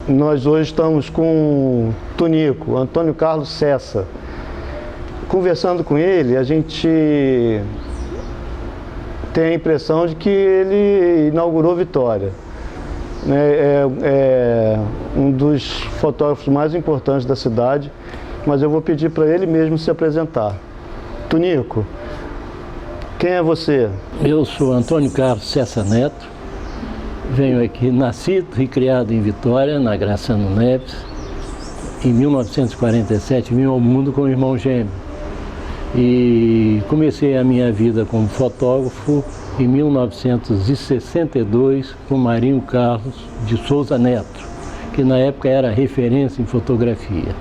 nós hoje estamos com o Tunico, Antônio Carlos Cessa. Conversando com ele, a gente tem a impressão de que ele inaugurou Vitória. É um dos fotógrafos mais importantes da cidade, mas eu vou pedir para ele mesmo se apresentar. Tunico, quem é você? Eu sou Antônio Carlos Cessa Neto, venho aqui, nascido e criado em Vitória, na Graçano Neves. Em 1947 vim ao mundo com o irmão gêmeo e comecei a minha vida como fotógrafo em 1962 com Marinho Carlos de Souza Neto, que na época era referência em fotografia.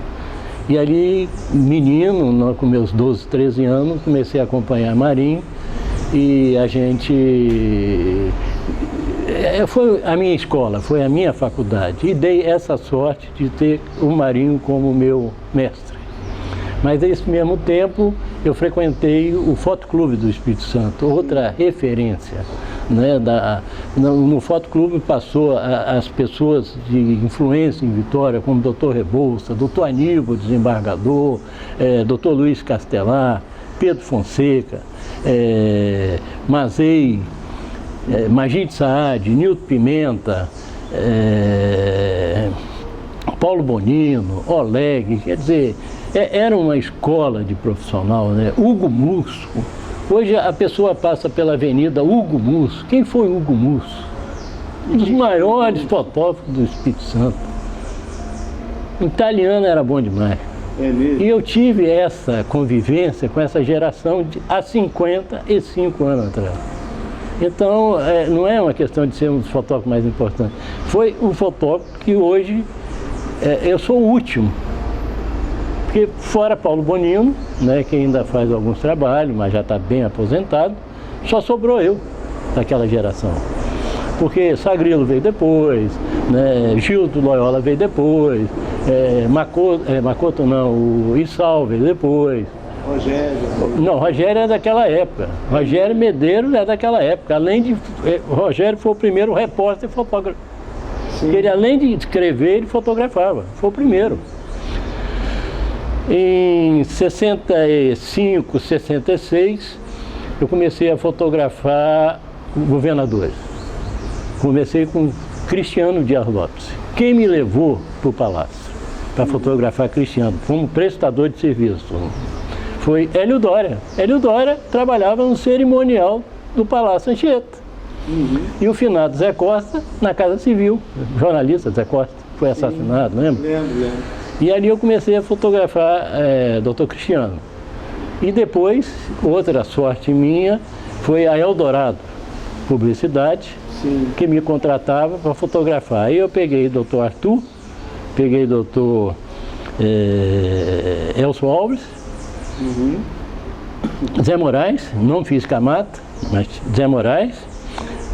E ali, menino, com meus 12, 13 anos, comecei a acompanhar Marinho e a gente... Foi a minha escola, foi a minha faculdade e dei essa sorte de ter o Marinho como meu mestre. Mas nesse mesmo tempo eu frequentei o Fotoclube do Espírito Santo, outra referência. Né, no Fotoclube passou as pessoas de influência em Vitória, como Dr. Rebouça, Dr. Aníbal, desembargador, Dr. Luiz Castelar, Pedro Fonseca, Mazei, Magide Saad, Nilton Pimenta, Paulo Bonino, Oleg, quer dizer, era uma escola de profissional, né? Hugo Musso. Hoje a pessoa passa pela avenida Hugo Musso. Quem foi Hugo Musso? Um dos maiores fotógrafos do Espírito Santo. O italiano era bom demais. É mesmo? E eu tive essa convivência com essa geração há 55 anos atrás. Então, não é uma questão de ser um dos fotógrafos mais importantes. Foi um fotógrafo que hoje eu sou o último. Porque fora Paulo Bonino, né, que ainda faz alguns trabalhos, mas já está bem aposentado, só sobrou eu daquela geração. Porque Sagrilo veio depois, né, Gildo Loyola veio depois, Makoto não, o Issal veio depois. Rogério. Não, Rogério é daquela época. Rogério Medeiros é daquela época. Além de... Rogério foi o primeiro repórter fotógrafo. Ele, além de escrever, ele fotografava. Foi o primeiro. Em 65, 66, eu comecei a fotografar governadores. Comecei com Cristiano Dias Lopes. Quem me levou para o Palácio para fotografar Cristiano como prestador de serviço foi Hélio Dória. Hélio Dória trabalhava no cerimonial do Palácio Anchieta. E o finado Zé Costa na Casa Civil, jornalista Zé Costa, foi assassinado, lembra? Lembro. E ali eu comecei a fotografar Dr. Cristiano. E depois, outra sorte minha, foi a Eldorado Publicidade, que me contratava para fotografar. Aí eu peguei Dr. Arthur, peguei Dr. Elcio Alves, Zé Moraes, não fiz Camata, mas Zé Moraes,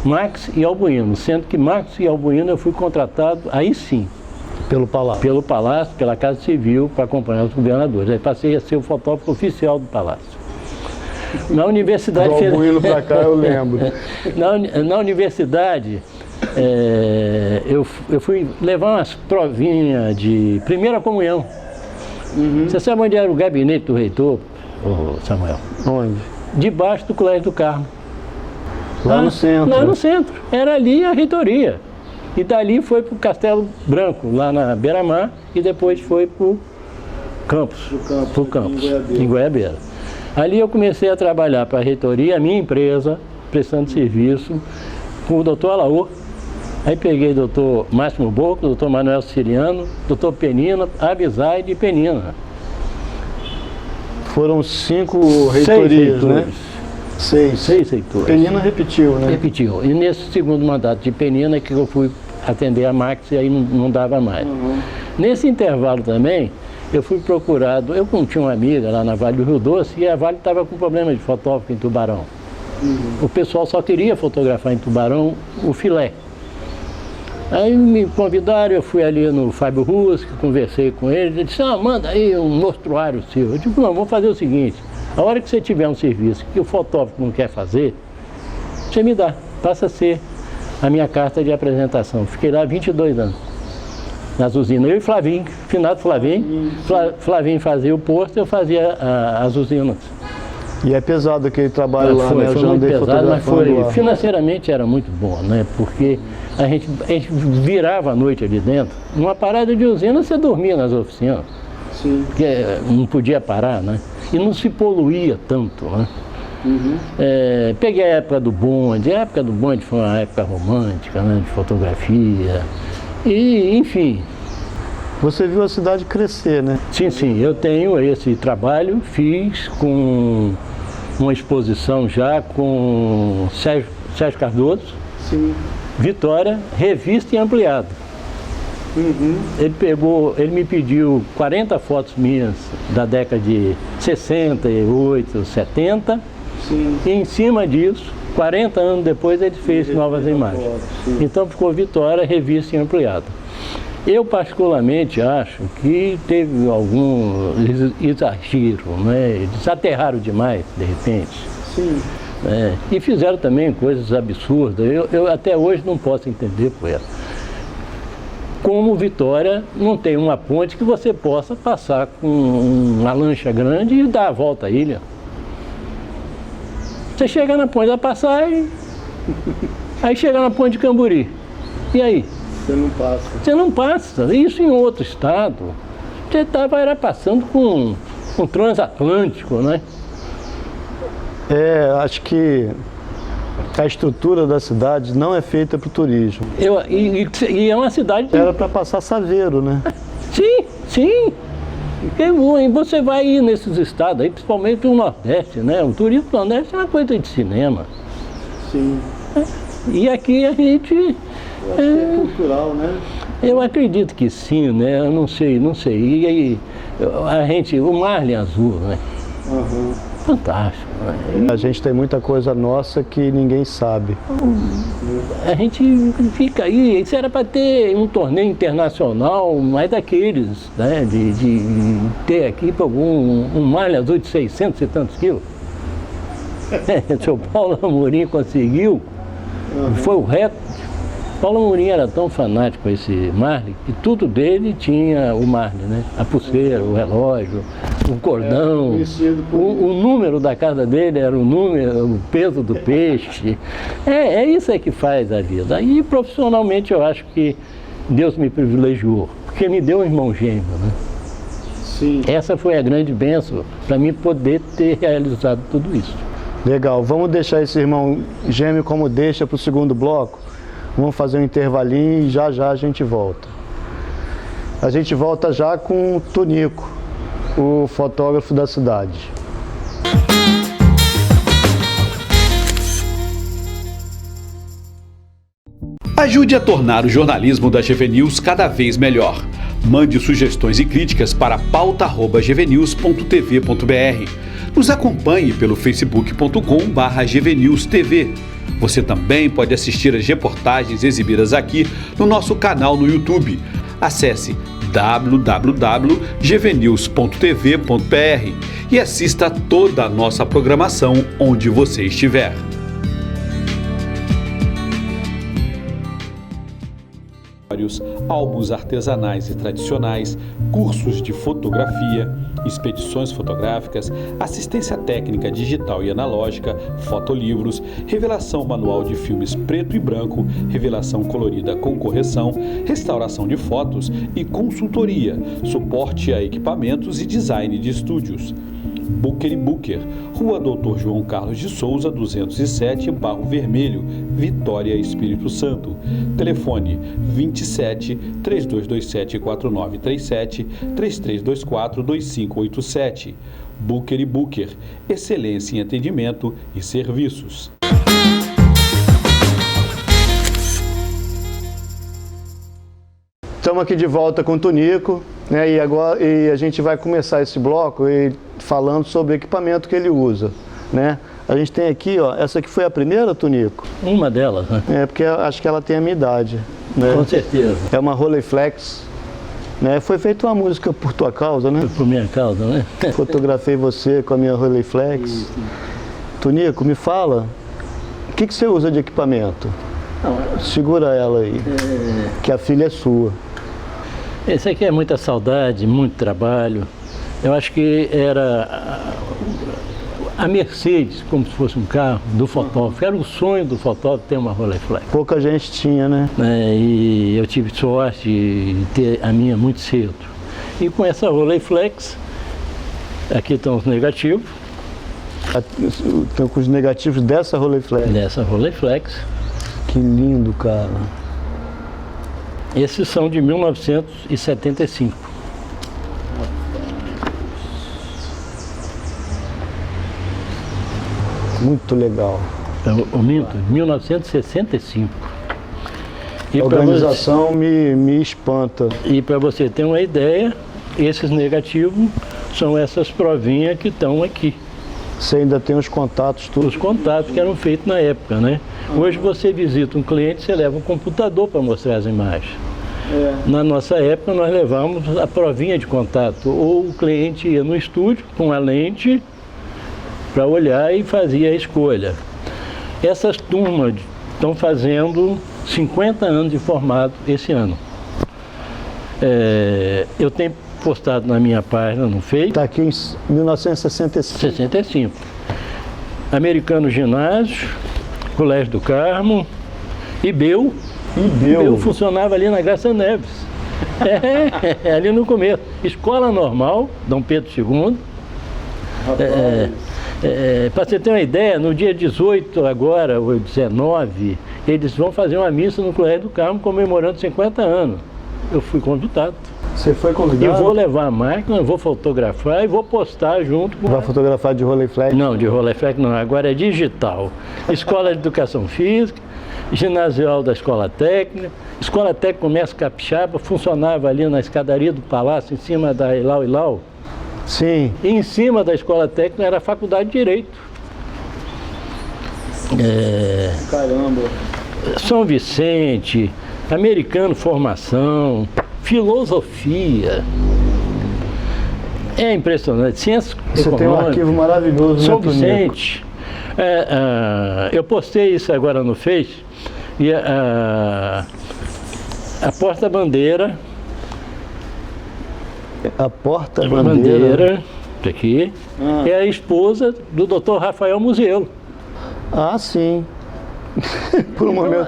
Max e Albuino, sendo que Max e Albuino eu fui contratado, aí sim, Pelo Palácio? Pelo Palácio, pela Casa Civil, para acompanhar os governadores. Aí passei a ser o fotógrafo oficial do Palácio. Na Universidade... Do Albuino para cá eu lembro. Na universidade, eu fui levar umas provinhas de primeira comunhão. Você sabe onde era o gabinete do reitor, Samuel? Onde? Debaixo do Colégio do Carmo. Lá no centro? Lá no centro. Era ali a reitoria. E dali foi para o Castelo Branco, lá na Beira-Mar, e depois foi para o campus, em Goiabeira. Ali eu comecei a trabalhar para a reitoria, a minha empresa, prestando serviço, com o doutor Alaô. Aí peguei o doutor Máximo Boco, o doutor Manuel Siciliano, doutor Penina, Abizaide e Penina. Foram 5 reitorias, né? 6 reitores. Penina repetiu, né? Repetiu. E nesse segundo mandato de Penina que eu fui atender a Max e aí não dava mais. Nesse intervalo também, eu fui procurado, eu tinha uma amiga lá na Vale do Rio Doce e a Vale estava com problema de fotógrafo em Tubarão. O pessoal só queria fotografar em Tubarão o filé. Aí me convidaram, eu fui ali no Fábio Ruas, que conversei com ele, ele disse, manda aí um mostruário seu. Eu digo, não, vamos fazer o seguinte, a hora que você tiver um serviço que o fotógrafo não quer fazer, você me dá, passa a ser a minha carta de apresentação. Fiquei lá 22 anos. nas usinas. Eu e Flavinho, finado Flavinho. Flavinho fazia o posto, eu fazia as usinas. E é pesado aquele trabalho lá, né? Foi muito pesado, mas lá. financeiramente era muito bom, né? Porque a gente virava a noite ali dentro. Numa parada de usina, você dormia nas oficinas. Sim. Porque não podia parar, né? E não se poluía tanto, né? Uhum. Peguei a época do bonde. A época do bonde foi uma época romântica, né? De fotografia. E, enfim. Você viu a cidade crescer, né? Sim, sim. Eu tenho esse trabalho, fiz com uma exposição já com Sérgio Cardoso. Sim. Vitória, revista e ampliado. Uhum. Ele me pediu 40 fotos minhas da década de 68, 70. Sim. E em cima disso, 40 anos depois, ele fez novas imagens. Então ficou Vitória, revista e ampliado. Eu particularmente acho que teve algum exagero, né? Eles aterraram demais, de repente. Sim. E fizeram também coisas absurdas. Eu até hoje não posso entender por ela. Como Vitória não tem uma ponte que você possa passar com uma lancha grande e dar a volta à ilha. Você chega na ponte da passagem, aí chega na ponte de Camburi. E aí? Você não passa. Você não passa. Isso em outro estado. Você era passando com um transatlântico, né? Acho que a estrutura da cidade não é feita para o turismo. E é uma cidade... Era para passar saveiro, né? Sim, sim. E você vai ir nesses estados aí, principalmente no Nordeste, né? O turismo do Nordeste é uma coisa de cinema. Sim. E aqui a gente... Eu acho que é cultural, né? Eu acredito que sim, né? Eu não sei. E aí, o Marlin Azul, né? Uhum. Fantástico, né? A gente tem muita coisa nossa que ninguém sabe. A gente fica aí, isso era para ter um torneio internacional, mas daqueles, né? De ter aqui um Marlin Azul de 600 e tantos quilos. O seu Paulo Amorim conseguiu, foi o recorde. Paulo Amorim era tão fanático com esse Marlin que tudo dele tinha o Marlin, né? A pulseira, o relógio, o cordão, o número da casa dele era o peso do peixe. É isso aí que faz a vida. E profissionalmente eu acho que Deus me privilegiou, porque me deu um irmão gêmeo, né? Sim. Essa foi a grande bênção para mim poder ter realizado tudo isso. Legal, vamos deixar esse irmão gêmeo como deixa para o segundo bloco. Vamos fazer um intervalinho e já a gente volta. A gente volta já com o Tonico, o fotógrafo da cidade. Ajude a tornar o jornalismo da GV News cada vez melhor. Mande sugestões e críticas para pauta@gvnews.tv.br. Nos acompanhe pelo facebook.com/gvnewstv. Você também pode assistir as reportagens exibidas aqui no nosso canal no YouTube. Acesse www.gvnews.tv.br e assista toda a nossa programação onde você estiver. Álbuns artesanais e tradicionais, cursos de fotografia, expedições fotográficas, assistência técnica digital e analógica, fotolivros, revelação manual de filmes preto e branco, revelação colorida com correção, restauração de fotos e consultoria, suporte a equipamentos e design de estúdios. Booker & Booker, Rua Dr. João Carlos de Souza, 207, Barro Vermelho, Vitória, Espírito Santo. Telefone 27 3227 4937 3324 2587. Booker & Booker, excelência em atendimento e serviços. Estamos aqui de volta com o Tonico, né? E a gente vai começar esse bloco falando sobre o equipamento que ele usa, né? A gente tem aqui, ó, essa aqui foi a primeira, Tonico? Uma delas, né? Porque acho que ela tem a minha idade, né? Com certeza. É uma Rolleiflex, né? Foi feita uma música por tua causa, né? Por minha causa, né? Fotografei você com a minha Rolleiflex. Tonico, me fala, o que você usa de equipamento? Segura ela aí, que a filha é sua. Esse aqui é muita saudade, muito trabalho. Eu acho que era a Mercedes, como se fosse um carro, do fotógrafo. Era o sonho do fotógrafo ter uma Rolleiflex. Pouca gente tinha, né? E eu tive sorte de ter a minha muito cedo. E com essa Rolleiflex, aqui estão os negativos. Estão com os negativos dessa Rolleiflex. Dessa Rolleiflex. Que lindo, cara. Esses são de 1975. Muito legal. Eu minto, 1965. E A organização me espanta. E para você ter uma ideia, esses negativos são essas provinhas que estão aqui. Você ainda tem os contatos, tudo? Os contatos que eram feitos na época, né? Hoje você visita um cliente, você leva um computador para mostrar as imagens. Na nossa época nós levamos a provinha de contato, ou o cliente ia no estúdio com a lente para olhar e fazia a escolha. Essas turmas estão fazendo 50 anos de formado esse ano. Eu tenho postado na minha página no Face. Está aqui em 1965. 65. Americano Ginásio, Colégio do Carmo, IBEU. IBEU funcionava ali na Graça Neves. Ali no começo. Escola Normal, Dom Pedro II. Para você ter uma ideia, no dia 18 agora, ou 19, eles vão fazer uma missa no Colégio do Carmo comemorando 50 anos. Eu fui convidado. Você foi convidado? E vou levar a máquina, vou fotografar e vou postar junto com... Vai fotografar de Rolleiflex? Não, de Rolleiflex não, agora é digital. Escola de Educação Física, ginasial da Escola Técnica, Escola Técnica Comércio Capixaba, funcionava ali na escadaria do Palácio, em cima da Ilau. Sim. E em cima da Escola Técnica era a Faculdade de Direito. Caramba. São Vicente, Americano Formação, Filosofia. É impressionante. Ciências Você tem um arquivo maravilhoso, São né, Vicente. Eu postei isso agora no Face. E a porta-bandeira. A porta-bandeira. Aqui. É a esposa do Dr. Rafael Muzielo. Ah, sim. Por um momento,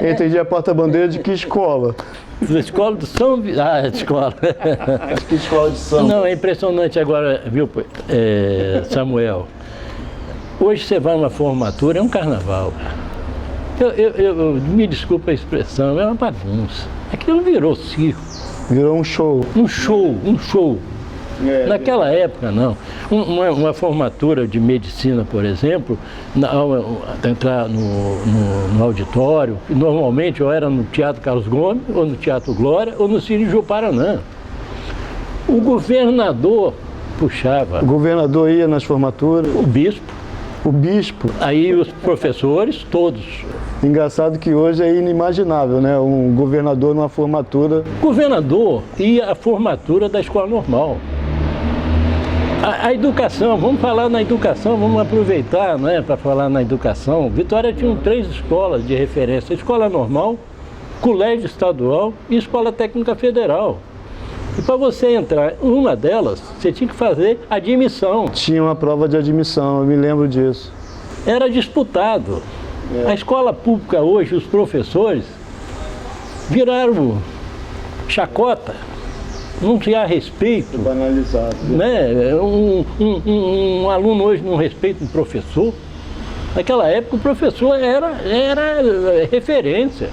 eu entendi a porta-bandeira de que escola? Da escola do São Vicente. Ah, escola. Que escola de samba? Não, é impressionante agora, viu, Samuel? Hoje você vai a uma formatura, é um carnaval. Me desculpa a expressão, é uma bagunça. Aquilo virou circo. Virou um show. Um show. Naquela época, não. Uma formatura de medicina, por exemplo, entrar no auditório, normalmente ou era no Teatro Carlos Gomes, ou no Teatro Glória, ou no Cine Jô Paranã. O governador puxava. O governador ia nas formaturas? O bispo. O bispo. Aí os professores, todos. Engraçado que hoje é inimaginável, né? Um governador numa formatura. Governador ia à formatura da escola normal. A educação, vamos falar na educação, vamos aproveitar, né, para falar na educação. Vitória tinha 3 escolas de referência: Escola Normal, Colégio Estadual e Escola Técnica Federal. E para você entrar em uma delas, você tinha que fazer admissão. Tinha uma prova de admissão, eu me lembro disso. Era disputado. A escola pública hoje, os professores viraram chacota. Não tinha respeito. Banalizado. Né? Um aluno hoje não respeita um professor. Naquela época o professor era referência.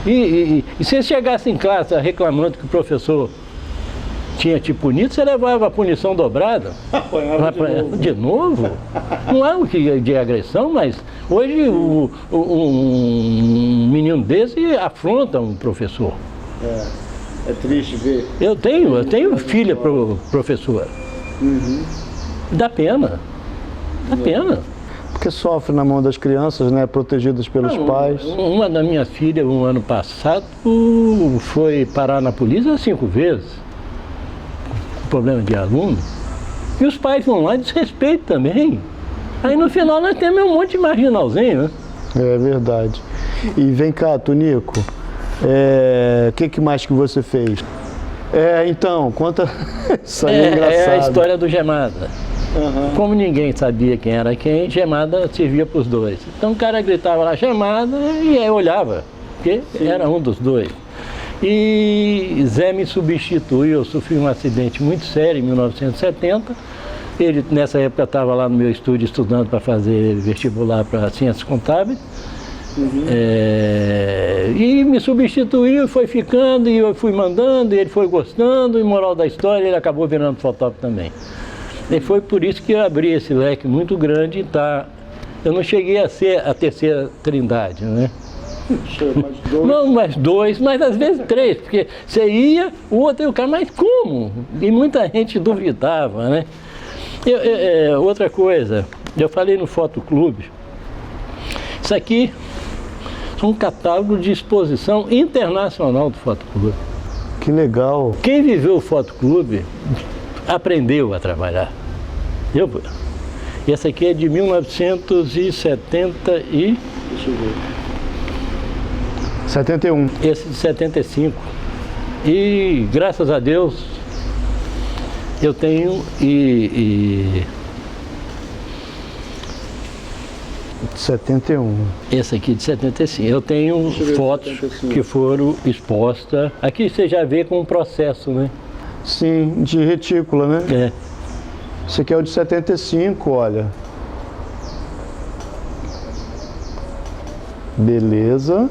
E se você chegasse em classe reclamando que o professor tinha te punido, você levava a punição dobrada. De novo? Não é um de agressão, mas hoje um menino desse afronta um professor. É triste ver. Eu tenho filha professora. Dá pena. Dá pena. Porque sofre na mão das crianças, né? Protegidas pelos pais. Uma da minha filha, no ano passado, foi parar na polícia 5 vezes. Problema de aluno. E os pais vão lá e desrespeitam também. Aí no final nós temos um monte de marginalzinho, né? É verdade. E vem cá, Tonico. Que mais que você fez? Então, conta. Isso aí é É engraçado. a história do Gemada. Uhum. Como ninguém sabia quem era quem, Gemada servia para os dois. Então o cara gritava lá, Gemada, e aí olhava, porque era um dos dois. E Zé me substituiu, eu sofri um acidente muito sério em 1970. Ele, nessa época, estava lá no meu estúdio estudando para fazer vestibular para Ciências Contábeis. E me substituiu, foi ficando, e eu fui mandando, e ele foi gostando, e moral da história, ele acabou virando fotógrafo também. E foi por isso que eu abri esse leque muito grande, tá? Eu não cheguei a ser a terceira trindade, né? Não, mais dois, mas às vezes três, porque você ia, o outro ia o cara, mas como? E muita gente duvidava, né? Outra coisa, eu falei no Fotoclube, isso aqui é um catálogo de exposição internacional do Fotoclube. Que legal. Quem viveu o Fotoclube aprendeu a trabalhar. E essa aqui é de 1970 e... Deixa eu ver. 71. Esse de 75. E graças a Deus eu tenho 71. Esse aqui de 75. Eu tenho fotos 75. Que foram expostas. Aqui você já vê com um processo, né? Sim, de retícula, né? Esse aqui é o de 75, olha. Beleza.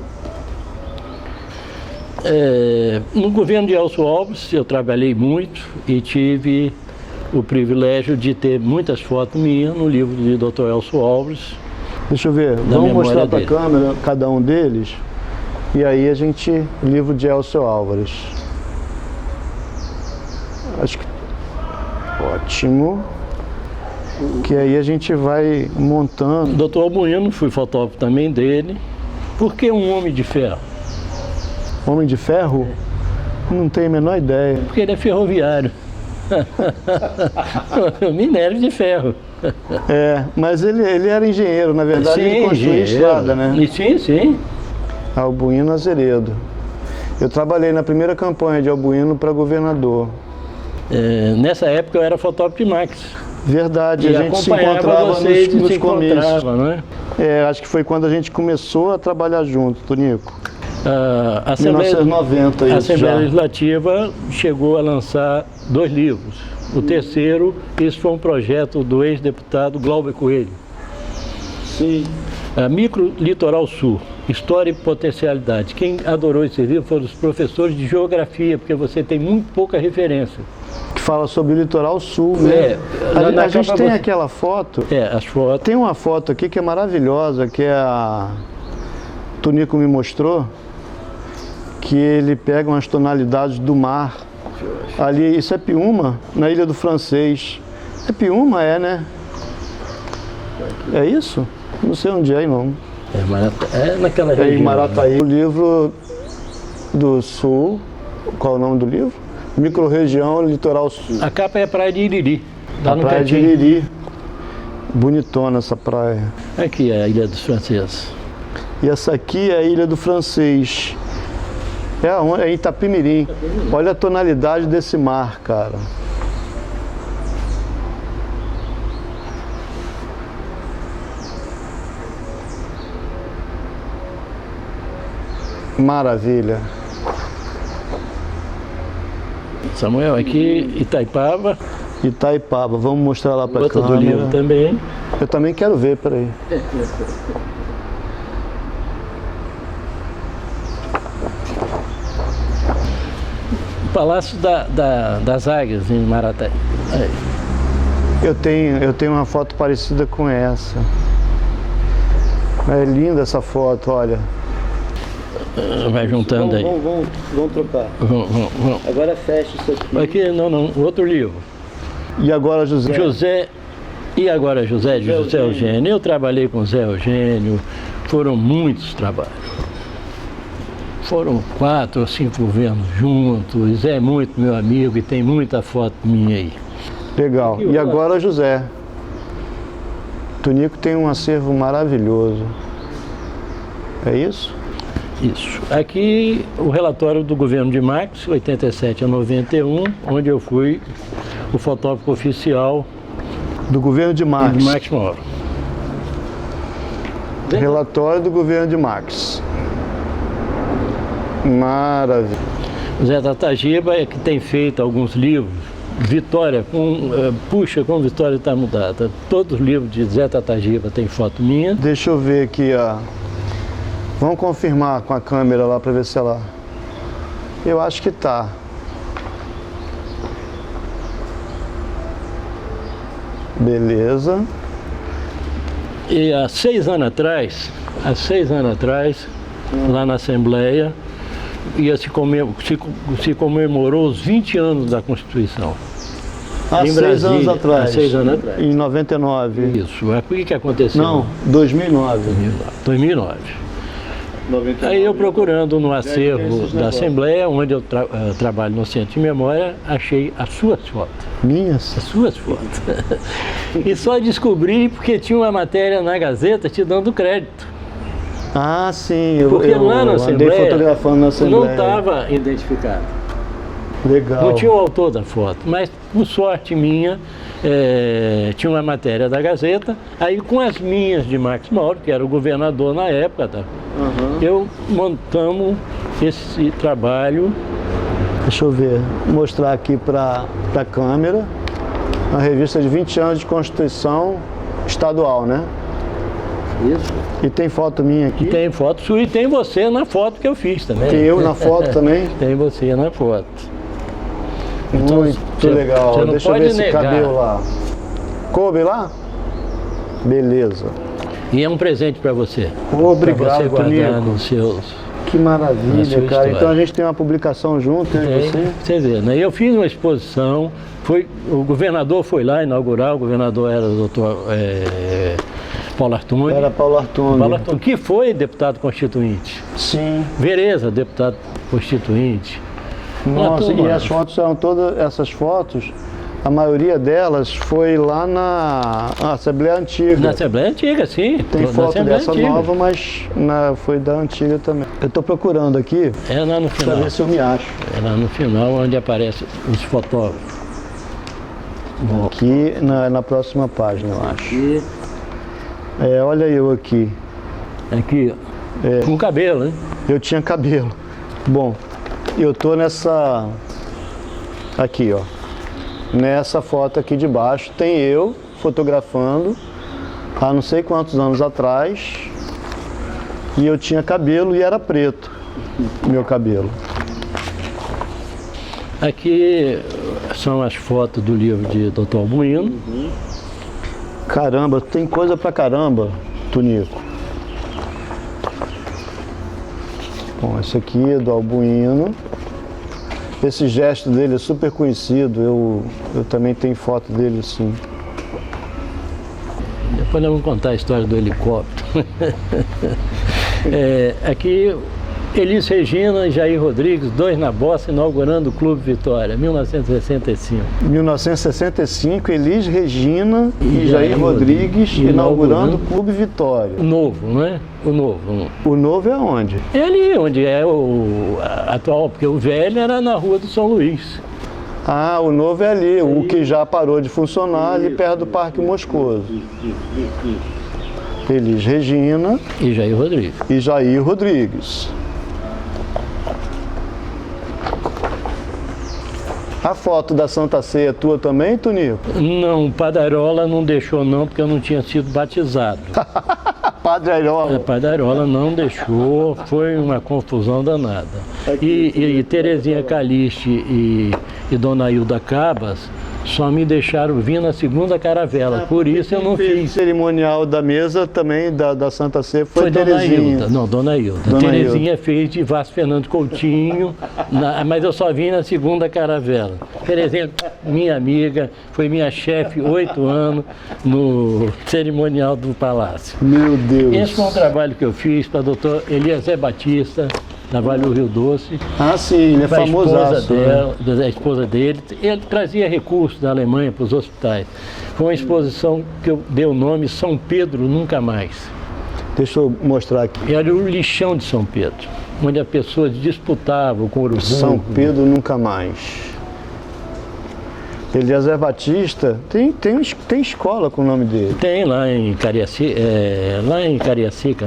No governo de Elcio Alves eu trabalhei muito e tive o privilégio de ter muitas fotos minhas no livro de Dr. Elcio Alves. Deixa eu ver, vamos mostrar para a câmera cada um deles. E aí a gente, livro de Elcio Álvares. Acho que ótimo. Que aí a gente vai montando. Dr. Albuino, fui fotógrafo também dele. Por que um homem de ferro? Homem de ferro? Não tenho a menor ideia. Porque ele é ferroviário. Minério de ferro. Mas ele era engenheiro, na verdade. Sim, ele construía estrada, né? Sim, sim. Albuino Azeredo. Eu trabalhei na primeira campanha de Albuino para governador. Nessa época eu era fotógrafo de Max. Verdade, a gente se encontrava nos comícios. Não é? Acho que foi quando a gente começou a trabalhar junto, Tonico. A Assembleia 1990, a Assembleia Legislativa chegou a lançar 2 livros. O terceiro, esse foi um projeto do ex-deputado Glauber Coelho. Sim. Micro Litoral Sul, História e Potencialidade. Quem adorou esse livro foram os professores de geografia, porque você tem muito pouca referência. Que fala sobre o Litoral Sul, né? A gente tem aquela foto. As fotos. Tem uma foto aqui que é maravilhosa, que a Tonico me mostrou, que ele pega umas tonalidades do mar. Ali, isso é Piúma, na Ilha do Francês. É Piúma, né? É isso? Não sei onde é, não. Naquela região. Em Marataí. O livro do Sul, qual é o nome do livro? Microrregião Litoral Sul. A capa é a Praia de Iriri. A Praia de Iriri. Bonitona essa praia. Aqui é a Ilha dos Franceses. E essa aqui é a Ilha do Francês. É em Itapemirim. Olha a tonalidade desse mar, cara. Maravilha. Samuel, aqui Itaipava. Itaipava, vamos mostrar lá para a câmera. Do livro também. Eu também quero ver, peraí. O Palácio das Águias, em Marataí. Aí. Eu tenho uma foto parecida com essa. É linda essa foto, olha. Vai juntando aí. Vamos trocar. Vamos. Agora fecha isso aqui. Aqui, não, outro livro. E agora, José? E agora, José Eugênio. Eu trabalhei com Zé Eugênio, foram muitos trabalhos. Foram 4 ou 5 governos juntos. Zé é muito meu amigo e tem muita foto minha aí. Legal. E agora, José? Tonico tem um acervo maravilhoso. É isso? Isso. Aqui o relatório do governo de Marx, 87 a 91, onde eu fui o fotógrafo oficial Do governo de Marx. de Marx Mauro. Relatório do governo de Marx. Maravilha. O Zé Tatagiba é que tem feito alguns livros. Vitória, puxa, como Vitória está mudada. Todos os livros de Zé Tatagiba tem foto minha. Deixa eu ver aqui, ó. Vamos confirmar com a câmera lá para ver se ela... Eu acho que tá. Beleza. E há 6 anos atrás, lá na Assembleia, se comemorou os 20 anos da Constituição. Há Em 6 Brasília, anos atrás. há 6 anos atrás. Em 99. Isso. O que aconteceu? Não, 2009. 2009. 99. Aí eu procurando no acervo da Assembleia, onde eu trabalho no Centro de Memória, achei as suas fotos. Minhas? As suas fotos. E só descobri porque tinha uma matéria na Gazeta te dando crédito. Ah, sim. Porque lá na andei Assembleia fotografando na Assembleia. não estava identificado. Legal. Não tinha o autor da foto, mas por sorte minha, tinha uma matéria da Gazeta, aí com as minhas de Marx Mauro, que era o governador na época, tá? Eu montamos esse trabalho. Deixa eu ver, mostrar aqui para a câmera. Uma revista de 20 anos de Constituição estadual, né? Isso. E tem foto minha aqui? Tem foto sua e tem você na foto que eu fiz também. Tem eu na foto também? Tem você na foto. Então, Muito legal. Você não Deixa eu pode ver esse negar. cabelo lá. Coube lá? Beleza. E é um presente para você. Obrigado, Para você guardar Tonico. nos seus... Que Na maravilha, sua cara. história. Então a gente tem uma publicação junto, né? Você? Você vê, né? Eu fiz uma exposição, o governador foi lá inaugurar, o governador era o doutor Paulo Artoni. Era Paulo Artoni. Paulo Artoni, que foi deputado constituinte. Sim. Vereza, deputado constituinte. Nossa, turma. e as fotos eram todas, essas fotos, a maioria delas foi lá na Assembleia Antiga. Na Assembleia Antiga, sim. Tem Na foto Assembleia dessa Antiga. nova, mas foi da Antiga também. Eu estou procurando aqui É lá no para final. ver se eu me acho. É lá no final onde aparecem os fotógrafos. Bom, Aqui na próxima página, eu acho. aqui, Olha eu aqui. aqui ó. Com cabelo, hein? Eu tinha cabelo. Bom, eu tô nessa... Aqui, ó. Nessa foto aqui de baixo tem eu fotografando há não sei quantos anos atrás. E eu tinha cabelo e era preto, meu cabelo. Aqui são as fotos do livro de Dr. Albuino. Caramba, tem coisa pra caramba, Tonico. Bom, esse aqui é do Albuino. Esse gesto dele é super conhecido, eu também tenho foto dele assim. Depois nós vamos contar a história do helicóptero. Aqui, Elis Regina e Jair Rodrigues, dois na bossa, inaugurando o Clube Vitória, 1965. 1965, Elis Regina e Jair Rodrigues inaugurando o Clube Vitória. O novo, não é? O novo. O novo é onde? É ali onde é o atual, porque o velho era na Rua do São Luís. Ah, o novo é ali, o que já parou de funcionar ali perto do Parque Moscoso. Elis Regina E Jair Rodrigues. e Jair Rodrigues. A foto da Santa Ceia é tua também, Tonico? Não, o Padarola não deixou não, porque eu não tinha sido batizado. Padre A Airola. Padarola não deixou, foi uma confusão danada. E Terezinha Calixte e Dona Hilda Cabas só me deixaram vir na segunda caravela, por isso eu não O fiz. cerimonial da mesa também, da Santa Ceia, foi Dona Terezinha. Hilda, não, Dona Hilda. Dona Terezinha fez de Vasco Fernando Coutinho, mas eu só vim na segunda caravela. Terezinha, minha amiga, foi minha chefe 8 anos no cerimonial do Palácio. Meu Deus. Esse foi um trabalho que eu fiz para o doutor Eliezer Batista, da Vale do Rio Doce. Ah, sim, ele é Para a esposa famosaço. Né? da esposa dele. Ele trazia recursos da Alemanha para os hospitais. Foi uma exposição que eu dei o nome São Pedro Nunca Mais. Deixa eu mostrar aqui. Era o lixão de São Pedro. onde as pessoas disputavam com o urubu. São Pedro Nunca Mais. Eliezer Batista, tem escola com o nome dele. Tem lá em Cariacica,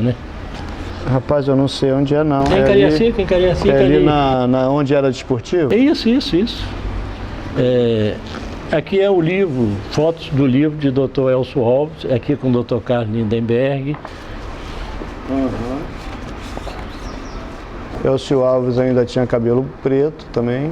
né? Rapaz, eu não sei onde é não. Em Cariacica, é ali na onde era desportivo? Isso. Aqui é o livro, fotos do livro de Dr. Elcio Alves, aqui com o Dr. Carlos Lindenberg. Elcio Alves ainda tinha cabelo preto também.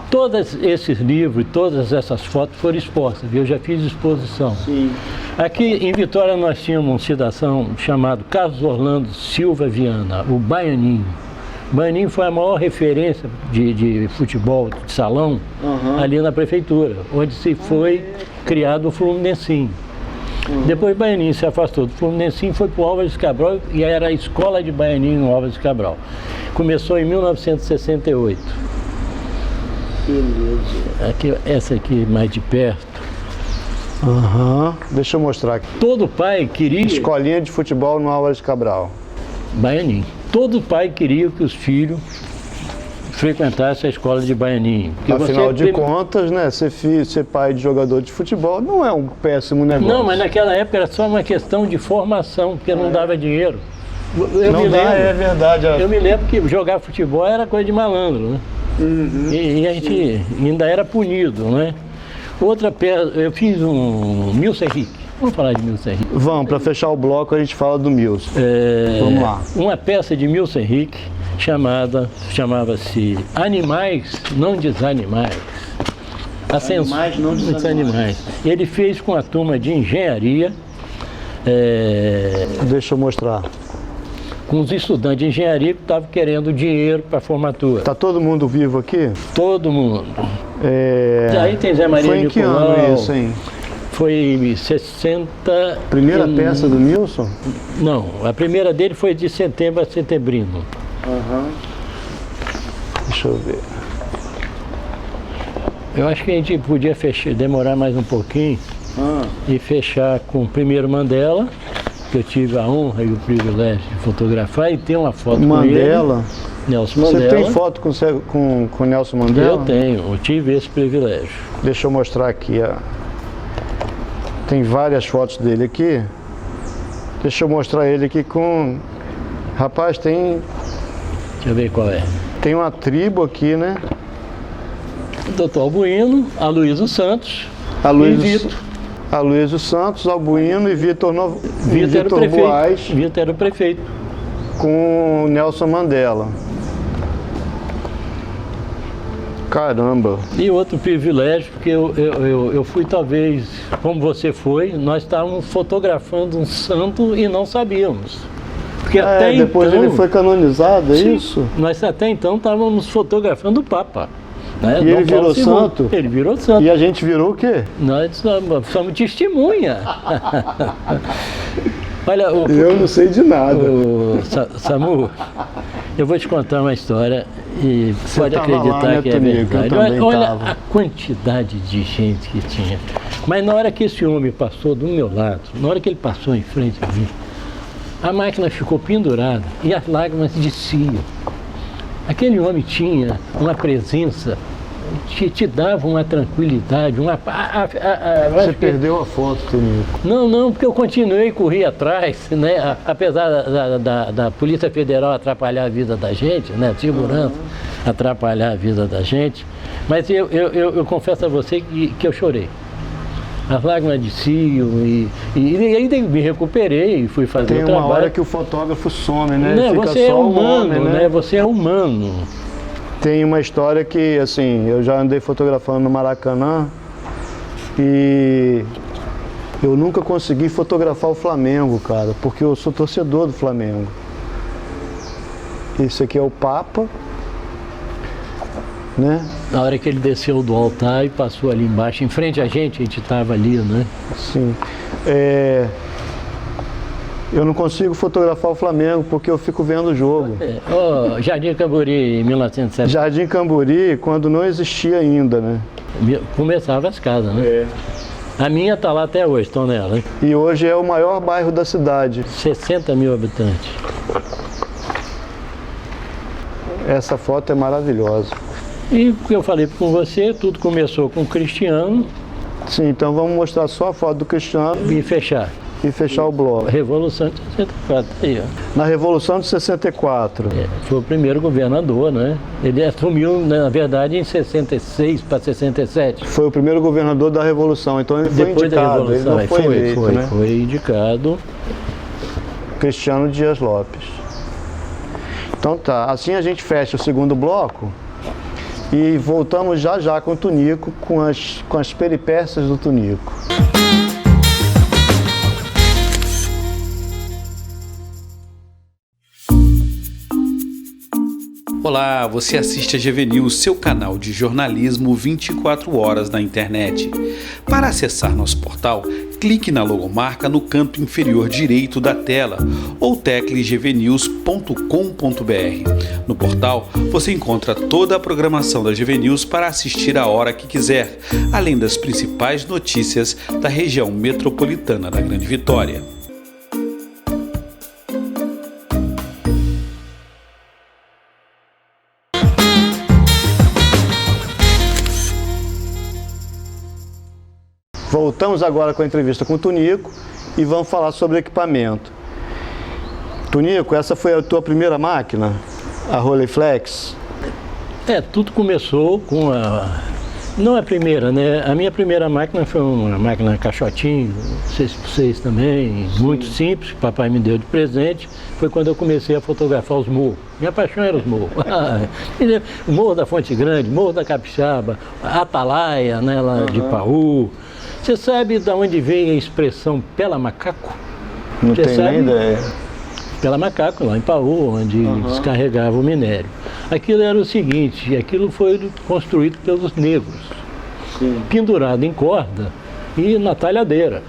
Todos esses livros, todas essas fotos foram expostas, viu? Eu já fiz exposição. Sim. Aqui em Vitória nós tínhamos um cidadão chamado Carlos Orlando Silva Viana, o Baianinho. O Baianinho foi a maior referência de futebol de salão ali na prefeitura, onde se foi criado o Fluminensinho. Depois o Baianinho se afastou do Fluminensinho, foi para o Álvares de Cabral e era a escola de Baianinho no Álvares de Cabral. Começou em 1968. Beleza. Essa aqui mais de perto. Deixa eu mostrar aqui. Todo pai queria... Escolinha de futebol no Álvares de Cabral. Baianinho. Todo pai queria que os filhos frequentassem a escola de Baianinho. Afinal de contas, né, ser pai de jogador de futebol não é um péssimo negócio. Não, mas naquela época era só uma questão de formação, porque não dava dinheiro. É verdade. Eu me lembro que jogar futebol era coisa de malandro, né? E a gente ainda era punido, né? Outra peça, eu fiz um Milson Henrique. Vamos falar de Milson Henrique. Vamos, para fechar o bloco a gente fala do Milson. Vamos lá. Uma peça de Milson Henrique chamava-se Animais Não Desanimais. Animais Não Desanimais. Ele fez com a turma de engenharia. Deixa eu mostrar. Com os estudantes de engenharia que estavam querendo dinheiro para a formatura. Tá todo mundo vivo aqui? Todo mundo. Aí tem Zé Maria Foi em que ano isso, hein? Foi em 60... Primeira peça do Milson? Não, a primeira dele foi de Setembro a Setembrino. Deixa eu ver. Eu acho que a gente podia demorar mais um pouquinho e fechar com o primeiro Mandela, que eu tive a honra e o privilégio de fotografar, e ter uma foto Mandela? com ele. Nelson Mandela. Você tem foto com Nelson Mandela? Eu tenho, eu tive esse privilégio. Deixa eu mostrar aqui. Tem várias fotos dele aqui. Deixa eu mostrar ele aqui com... Rapaz, tem... Deixa eu ver qual é. Tem uma tribo aqui, né? Dr. Albuino, Aloysio Santos e Vitor. Aloysio Santos, Albuino e Vitor Buais. Vitor era o prefeito. Com o Nelson Mandela. Caramba! E outro privilégio, porque eu fui talvez, como você foi, nós estávamos fotografando um santo e não sabíamos. Porque até depois então, ele foi canonizado, é isso? Nós até então estávamos fotografando o Papa. Né? E ele virou santo? Ele virou santo. E a gente virou o quê? Nós somos testemunha. Olha, eu não sei de nada. Samu, eu vou te contar uma história e você pode acreditar lá, né, que é verdade. Olha a quantidade de gente que tinha. Mas na hora que esse homem passou do meu lado, na hora que ele passou em frente a mim, a máquina ficou pendurada e as lágrimas desciam. Aquele homem tinha uma presença que te dava uma tranquilidade, Você perdeu a foto, Tonico? Não, porque eu continuei e corri atrás, né? Apesar da Polícia Federal atrapalhar a vida da gente, né? Segurança atrapalhar a vida da gente, mas eu confesso a você que eu chorei. As lágrimas desciam e ainda me recuperei e fui fazer o trabalho. Tem uma hora que o fotógrafo some, né? Não, você é humano, né? Você é humano. Tem uma história que, assim, eu já andei fotografando no Maracanã e eu nunca consegui fotografar o Flamengo, cara, porque eu sou torcedor do Flamengo. Esse aqui é o Papa, né? Na hora que ele desceu do altar e passou ali embaixo, em frente a gente estava ali, né? Sim. Eu não consigo fotografar o Flamengo porque eu fico vendo o jogo. Jardim Camburi, em 1970. Jardim Camburi, quando não existia ainda, né? Começava as casas, né? A minha está lá até hoje, estão nela, hein? E hoje é o maior bairro da cidade. 60 mil habitantes. Essa foto é maravilhosa. E o que eu falei com você, tudo começou com o Cristiano. Sim, então vamos mostrar só a foto do Cristiano E fechar. e fechar o bloco. Revolução de 64, aí, ó. Na Revolução de 64. Foi o primeiro governador, né? Ele assumiu, na verdade, em 66 para 67. Foi o primeiro governador da Revolução, então ele foi Depois da indicado, ele Revolução, não foi eleito, né? foi indicado. Cristiano Dias Lopes. Então tá, assim a gente fecha o segundo bloco e voltamos já já com o Tunico, com as peripécias do Tunico. Olá, você assiste a GV News, seu canal de jornalismo 24 horas na internet. Para acessar nosso portal, clique na logomarca no canto inferior direito da tela ou tecle gvnews.com.br. No portal, você encontra toda a programação da GV News para assistir a hora que quiser, além das principais notícias da região metropolitana da Grande Vitória. Voltamos agora com a entrevista com o Tunico e vamos falar sobre equipamento. Tunico, essa foi a tua primeira máquina, a Rolleiflex? Tudo começou com a... Não a primeira, né? A minha primeira máquina foi uma máquina caixotinho, 6x6 também, muito simples, que papai me deu de presente. Foi quando eu comecei a fotografar os morros. Minha paixão era os morros. O Morro da Fonte Grande, Morro da Capixaba, Atalaia, né, lá de Paú. Você sabe de onde veio a expressão pela macaco? Não tenho nem ideia. Pela macaco, lá em Paú, onde descarregava o minério. Aquilo era o seguinte, aquilo foi construído pelos negros, pendurado em corda e na talhadeira.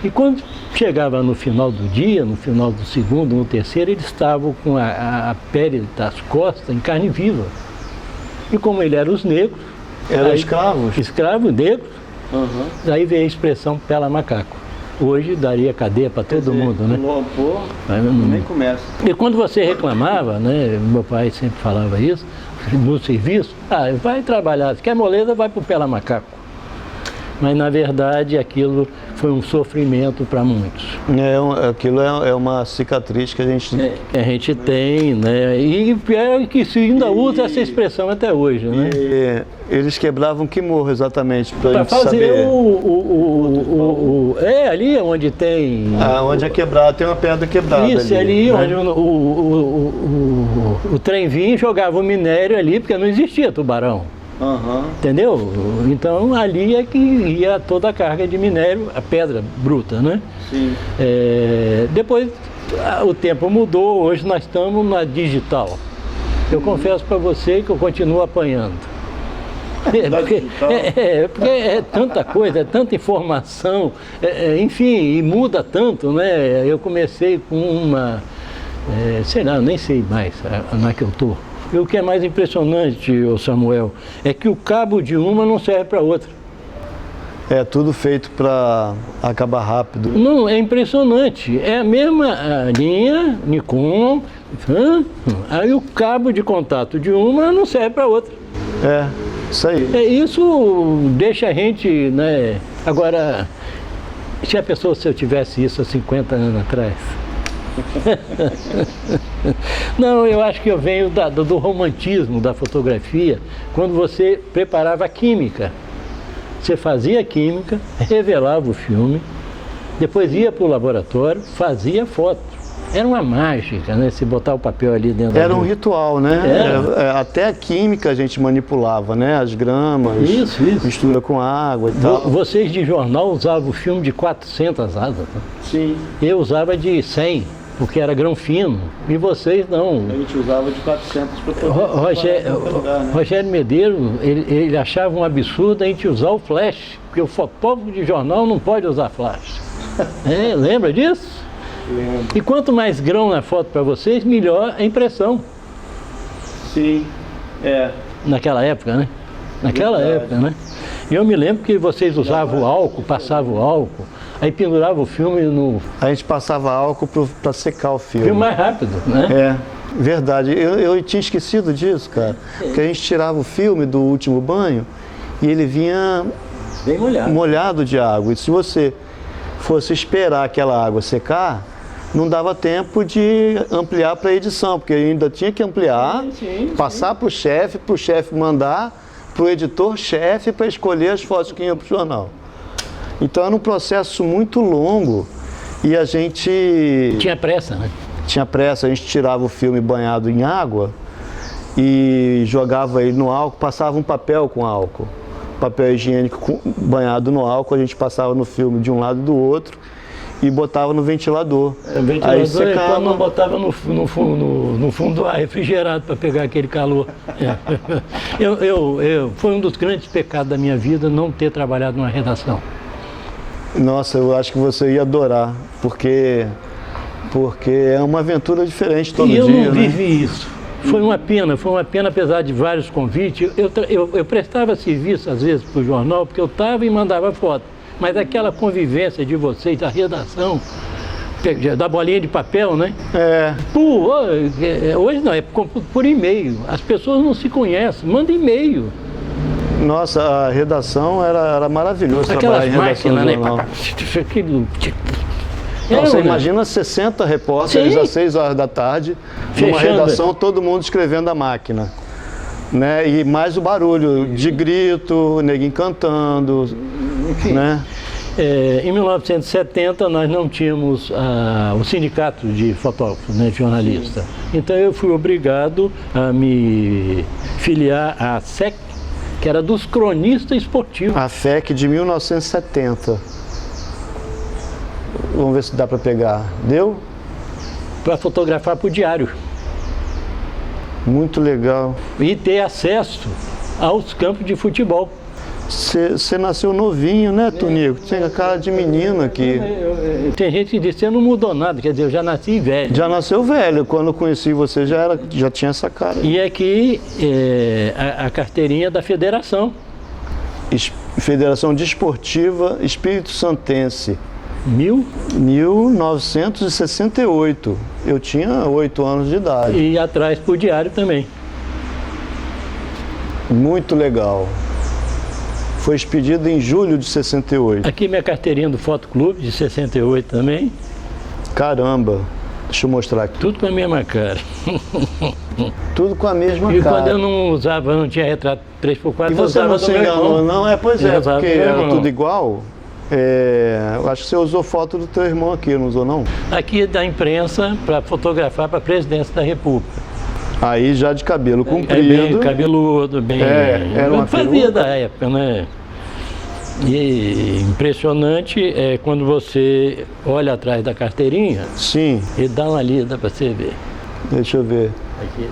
E quando chegava no final do dia, no final do segundo, no terceiro, eles estavam com a pele das costas em carne viva. E como ele era os negros... Eram escravos? Escravos, negros. Daí veio a expressão pela macaco. Hoje daria cadeia para todo mundo, né? Nem começa. E quando você reclamava, né? Meu pai sempre falava isso, no serviço, vai trabalhar, se quer moleza, vai para o pela macaco. Mas na verdade aquilo foi um sofrimento para muitos. Aquilo é uma cicatriz que a gente tem, né? E é que se ainda usa essa expressão até hoje, né? Eles quebravam que morro exatamente para fazer saber. Ali onde tem... onde é quebrado, tem uma pedra quebrada. Isso, ali né? onde o trem vinha e jogava o minério ali, porque não existia tubarão. Entendeu? Então ali é que ia toda a carga de minério, a pedra bruta, né? Sim. Depois o tempo mudou, hoje nós estamos na digital. Eu confesso para você que eu continuo apanhando. Porque é tanta coisa, é tanta informação, enfim, e muda tanto, né? Eu comecei com uma, sei lá, nem sei mais na que eu estou. E o que é mais impressionante, Samuel, é que o cabo de uma não serve para outra. É tudo feito para acabar rápido. Não, é impressionante. É a mesma linha Nikon, aí o cabo de contato de uma não serve para outra. Isso aí. Isso deixa a gente, né? Agora, se eu tivesse isso há 50 anos atrás... Não, eu acho que eu venho do romantismo da fotografia, quando você preparava a química. Você fazia a química, revelava o filme, depois ia para o laboratório, fazia foto. Era uma mágica, né? Se botar o papel ali dentro. Era um ritual, né? Até a química a gente manipulava, né? As gramas, isso. Mistura com água e tal. Vocês de jornal usavam o filme de 400 asas? Tá? Sim. Eu usava de 100, porque era grão fino, e vocês não. A gente usava de 400 para Rogério Medeiros, ele achava um absurdo a gente usar o flash, porque o fotógrafo de jornal não pode usar flash. Lembra disso? Lembro. E quanto mais grão na foto para vocês, melhor a impressão. Sim, Naquela época, né? Naquela época, né? E eu me lembro que vocês usavam o álcool, passavam o álcool, aí penduravam o filme no... A gente passava álcool para secar o filme. Filme mais rápido, né? É, verdade. Eu tinha esquecido disso, cara. Porque a gente tirava o filme do último banho e ele vinha Bem molhado. molhado de água. E se você fosse esperar aquela água secar, não dava tempo de ampliar para a edição, porque ainda tinha que ampliar, passar para o chefe mandar para o editor-chefe para escolher as fotos que iam para o jornal. Então era um processo muito longo e a gente... Tinha pressa, né? Tinha pressa, a gente tirava o filme banhado em água e jogava ele no álcool, passava um papel com álcool. Papel higiênico banhado no álcool, a gente passava no filme de um lado e do outro e botava no ventilador. O ventilador aí secava. Não botava no fundo do ar refrigerado para pegar aquele calor. Foi um dos grandes pecados da minha vida não ter trabalhado numa redação. Nossa, eu acho que você ia adorar, porque é uma aventura diferente todo dia. E eu não né? vivi isso. Foi uma pena, apesar de vários convites. Eu prestava serviço, às vezes, para o jornal, porque eu estava e mandava foto. Mas aquela convivência de vocês, a redação, da bolinha de papel, né? É. Hoje não, é por e-mail. As pessoas não se conhecem, manda e-mail. Nossa, a redação era maravilhoso trabalhar em redação máquinas, de jornal. Né? Você imagina 60 repórteres Sim. às 6 horas da tarde, numa redação, todo mundo escrevendo a máquina. Né? E mais o barulho de grito, neguinho cantando. Enfim. Né? Em 1970 nós não tínhamos o sindicato de fotógrafos, né, jornalista. Então eu fui obrigado a me filiar à SEC, que era dos cronistas esportivos. A FEC de 1970. Vamos ver se dá para pegar. Deu? Para fotografar para o diário. Muito legal. E ter acesso aos campos de futebol. Você nasceu novinho, né, Tonico? Tem a cara de menino aqui. Tem gente que diz que você não mudou nada, quer dizer, eu já nasci velho. Já nasceu velho. Quando eu conheci você já tinha essa cara. E aqui a carteirinha da federação. Federação Desportiva Espírito Santense. 1968. Eu tinha 8 anos de idade. E atrás para o diário também. Muito legal. Foi expedido em julho de 68. Aqui minha carteirinha do Fotoclube, de 68 também. Caramba. Deixa eu mostrar aqui. Tudo com a mesma cara. Tudo com a mesma E cara. quando eu não usava, não tinha retrato 3x4, E você não se enganou, não? Pois é, porque era tudo igual. Eu acho que você usou foto do teu irmão aqui, não usou não? Aqui da imprensa para fotografar para a presidência da República. Aí já de cabelo comprido. Bem cabeludo, bem... era uma fazia da época, né? E impressionante é quando você olha atrás da carteirinha. Sim. E dá uma lida para você ver. Deixa eu ver. Aqui,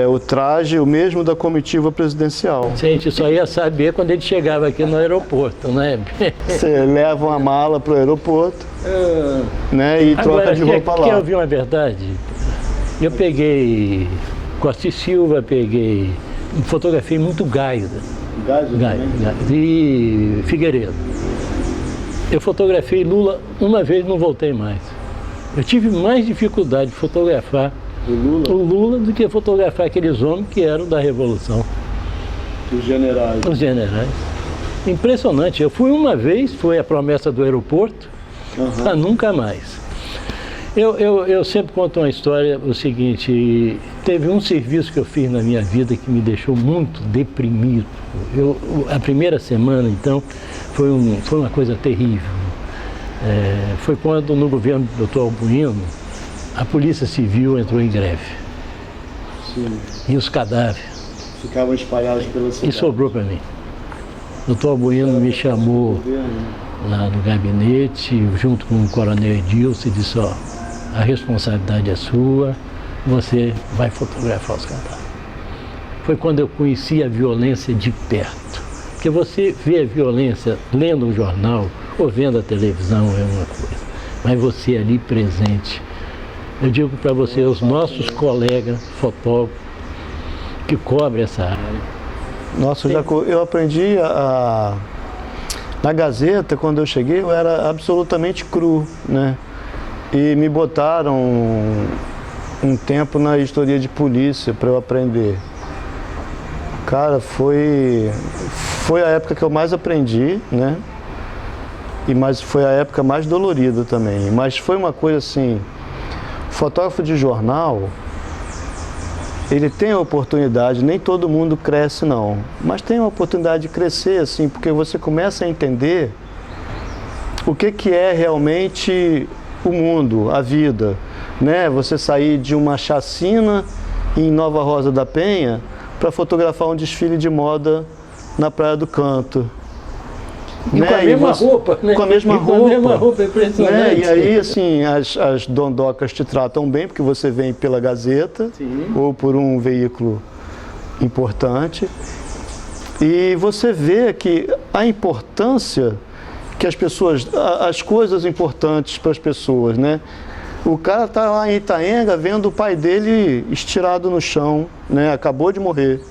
o traje, o mesmo da comitiva presidencial. a gente só ia saber quando ele chegava aqui no aeroporto, né? Você leva uma mala para o aeroporto, né, e troca de roupa lá. Quer ouvir uma verdade? Eu peguei Costa e Silva, fotografei muito Gaio e Figueiredo. Eu fotografei Lula uma vez e não voltei mais. Eu tive mais dificuldade de fotografar o Lula do que fotografar aqueles homens que eram da Revolução. Os generais. Os generais. Impressionante. Eu fui uma vez, foi a promessa do aeroporto, para nunca mais. Eu sempre conto uma história, o seguinte, teve um serviço que eu fiz na minha vida que me deixou muito deprimido. A primeira semana, então, foi uma coisa terrível. Foi quando, no governo do Dr. Albuino, a Polícia Civil entrou em greve. Sim. E os cadáveres ficavam espalhados pela cidade. E sobrou para mim. O Dr. Albuino me chamou lá no gabinete, junto com o coronel Edilson, e disse, a responsabilidade é sua, você vai fotografar os cadáveres. Foi quando eu conheci a violência de perto. Porque você vê a violência lendo um jornal ou vendo a televisão é uma coisa, mas você ali presente. Eu digo para você, os nossos colegas fotógrafos que cobrem essa área, Nossa, eu aprendi na Gazeta, quando eu cheguei, eu era absolutamente cru, né? E me botaram um tempo na editoria de polícia para eu aprender. Cara, foi a época que eu mais aprendi, né? Mas foi a época mais dolorida também. Mas foi uma coisa assim, fotógrafo de jornal, ele tem a oportunidade, nem todo mundo cresce não, mas tem a oportunidade de crescer assim, porque você começa a entender o que é realmente o mundo, a vida, né? Você sair de uma chacina em Nova Rosa da Penha para fotografar um desfile de moda na Praia do Canto. E, né? Com a mesma roupa, né? Com a mesma roupa. Com a mesma roupa, impressionante. Né? E aí, assim, as dondocas te tratam bem, porque você vem pela Gazeta, sim, ou por um veículo importante. E você vê que a importância que as pessoas, as coisas importantes para as pessoas, né? O cara tá lá em Itaenga vendo o pai dele estirado no chão, né? Acabou de morrer,